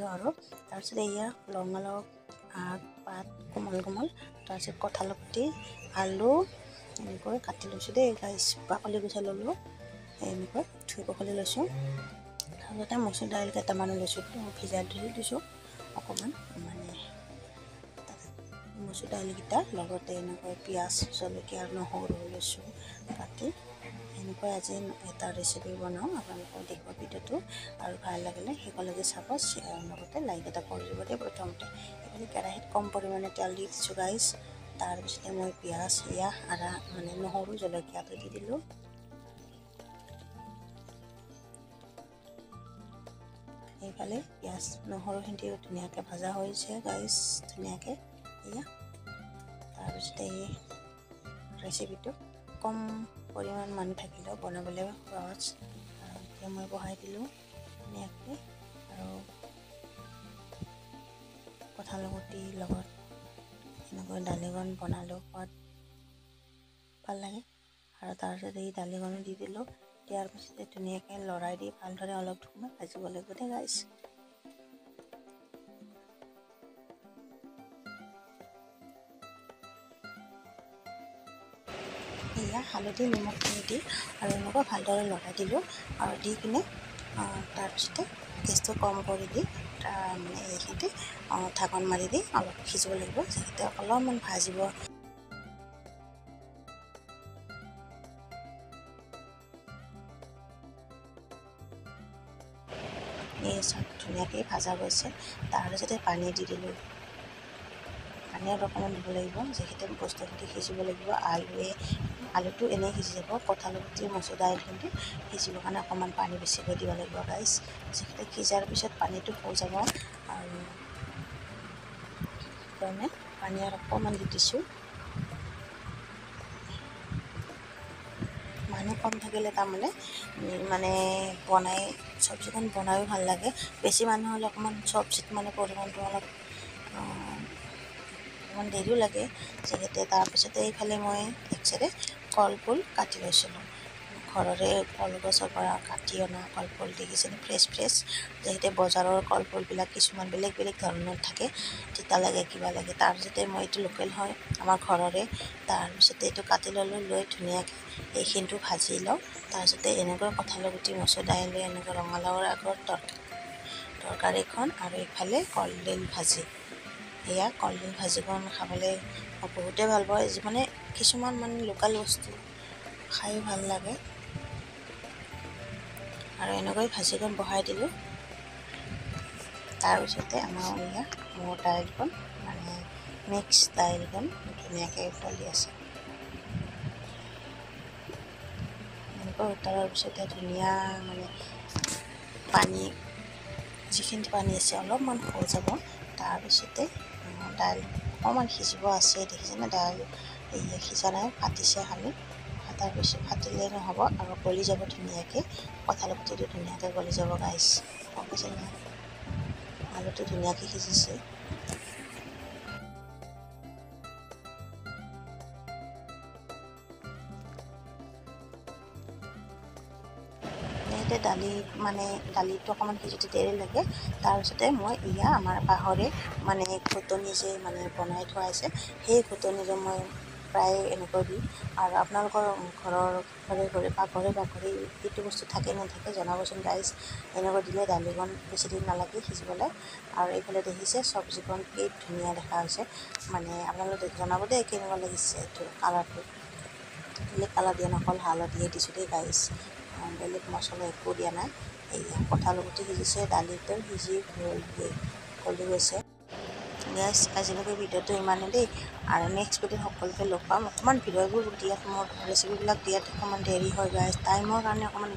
দিলোঁ আৰু তাৰপিছত এয়া ৰঙালাও আগ পাত কোমল কোমল তাৰপিছত কঁঠালৰ গুটি আলু এনেকৈ কাটি লৈছোঁ দেই গাইছ বাকলি গুচাই ল'লোঁ এনেকৈ ধুই পখালি লৈছোঁ তাৰপিছতে মচুৰ দাইল কেইটামান লৈছোঁ ভিজাই ধুই দিছোঁ অকণমান মানে মচুৰ দাইলকেইটা লগতে এনেকৈ পিঁয়াজ জলকীয়া আৰু নহৰু লৈছোঁ কাটি এনেকৈ আজি এটা ৰেচিপি বনাওঁ আপোনালোকক দেখুৱা ভিডিঅ'টো আৰু ভাল লাগিলে শেষলৈকে চাব লগতে লাইক এটা কৰি দিব দেই প্ৰথমতে এইফালে কেৰাহীত কম পৰিমাণে তেল দি দিছোঁ গাইছ তাৰপিছতে মই পিঁয়াজ এয়া আদা মানে নহৰু জলকীয়াটো দি দিলোঁ এইফালে পিঁয়াজ নহৰুখিনি ধুনীয়াকৈ ভজা হৈছে গাইছ ধুনীয়াকৈ এয়া তাৰপিছতে এই ৰেচিপিটো কম পৰিমাণ মানুহ থাকিলেও বনাবলৈ সহজ এতিয়া মই বহাই দিলোঁ ধুনীয়াকৈ আৰু কঁঠালৰ গুটিৰ লগত এনেকৈ দালিকণ বনালেও সোৱাদ ভাল লাগে আৰু তাৰপিছত এই দালিকণো দি দিলোঁ দিয়াৰ পিছতে ধুনীয়াকৈ লৰাই দি ভালদৰে অলপ সময় ভাজিব লাগিব দেই গাইছ এয়া হালধি নিমখ দি আৰু এনেকৈ ভালদৰে লৰাই দিলোঁ আৰু দি কিনে তাৰপিছতে গেছটো কম কৰি দি মানে এইখিনিতে ঢাকন মাৰি দি অলপ সিজিব লাগিব যাতে অলপমান ভাজিব এই চব ধুনীয়াকৈ ভাজা গৈছে তাৰপিছতে পানী দি দিলোঁ পানী অকণমান দিব লাগিব যিহেতু বস্তুখিনি সিজিব লাগিব আলুটো এনেই সিজি যাব কঁঠালৰ গুটি মচুৰ দাইলখিনি সিজিবৰ কাৰণে অকণমান পানী বেছিকৈ দিব লাগিব গাইছ যিহেতু সিজাৰ পিছত পানীটো হৈ যাব আৰু সেইকাৰণে পানী আৰু অকণমান দি দিছোঁ মানুহ কম থাকিলে তাৰমানে মানে বনাই চব্জিখন বনায়ো ভাল লাগে বেছি মানুহ হ'লে অকণমান চব্জিত মানে পৰিমাণটো অলপ অকণমান দেৰিও লাগে যিহেতু তাৰপিছতে এইফালে মই একচুৱেলি কলফুল কাটি লৈছিলোঁ ঘৰৰে কলগছৰ পৰা কাটি অনা কলফুল দেখিছেনে ফ্ৰেছ যিহেতু বজাৰৰ কলফুলবিলাক কিছুমান বেলেগ বেলেগ ধৰণৰ থাকে তিতা লাগে কিবা লাগে তাৰপিছতে মই এইটো লোকেল হয় আমাৰ ঘৰৰে তাৰপিছতে এইটো কাটি ল'লোঁ লৈ ধুনীয়াকৈ এইখিনিটো ভাজি লওঁ তাৰপিছতে এনেকৈ কঁঠালৰ গুটি মচুৰ দাইল এনেকৈ ৰঙালাওৰ আগৰ তৰকাৰীখন আৰু ইফালে কলডিল ভাজি এয়া কলডিল ভাজিখন খাবলৈ বহুতেই ভাল পাওঁ মানে কিছুমান মানে লোকেল বস্তু খাই ভাল লাগে আৰু এনেকৈ ভাজিখন বহাই দিলোঁ তাৰপিছতে আমাৰ এয়া মোৰ দাইলখন মানে মিক্স দাইলখন ধুনীয়াকৈ উতলি আছে এনেকৈ উতলাৰ পিছতে ধুনীয়া মানে পানী যিখিনি পানী আছে অলপমান হৈ যাব তাৰপিছতে দাইল অকণমান সিজিব আছে দেখিছেনে দাইল সিজা নাই ফাটিছে খালি তাৰপিছত ফাটিলে নহ'ব আৰু গলি যাব ধুনীয়াকৈ কঁঠালৰ গুটিটো ধুনীয়াকৈ গলি যাব গাইছ গম পাইছে নাই আলুটো ধুনীয়াকৈ সিজিছে দালিটো অকণমান সিজোতে দেৰি লাগে তাৰপিছতে মই এয়া আমাৰ বাঁহৰে মানে ঘুটনি যে মানে বনাই থোৱা আছে সেই ঘুটনিৰে মই প্ৰায় এনেকৈ দিওঁ আৰু আপোনালোকৰ ঘৰৰ ঘৰে পাকঘৰে এইটো বস্তু থাকে নাথাকে জনাবচোন গাইজ এনেকৈ দিলে দালিকণ বেছিদিন নালাগে সিজিবলৈ আৰু এইফালে দেখিছে চব্জিকণ কি ধুনীয়া দেখা হৈছে মানে আপোনালোকে জনাব দেই কেনেকুৱা লাগিছে এইটো কালাৰটো বেলেগ কালাৰ দিয়া নকল হালধিয়ে দিছোঁ দেই গাইজ বেলেগ মছলা একো দিয়া নাই এয়া কঁঠালৰ গুটি সিজিছে দালিটো সিজি গলি গৈছে গেছ আজিলৈকে ভিডিঅ'টো ইমানেই দেই আৰু নেক্সট ভিডিঅ'ত সকলোকে লগ পাম অকণমান ভিডিঅ'বোৰ দিয়াত মোৰ ৰেচিপিবিলাক দিয়াত অকণমান দেৰি হয় গাইজ টাইমৰ কাৰণে অকণমান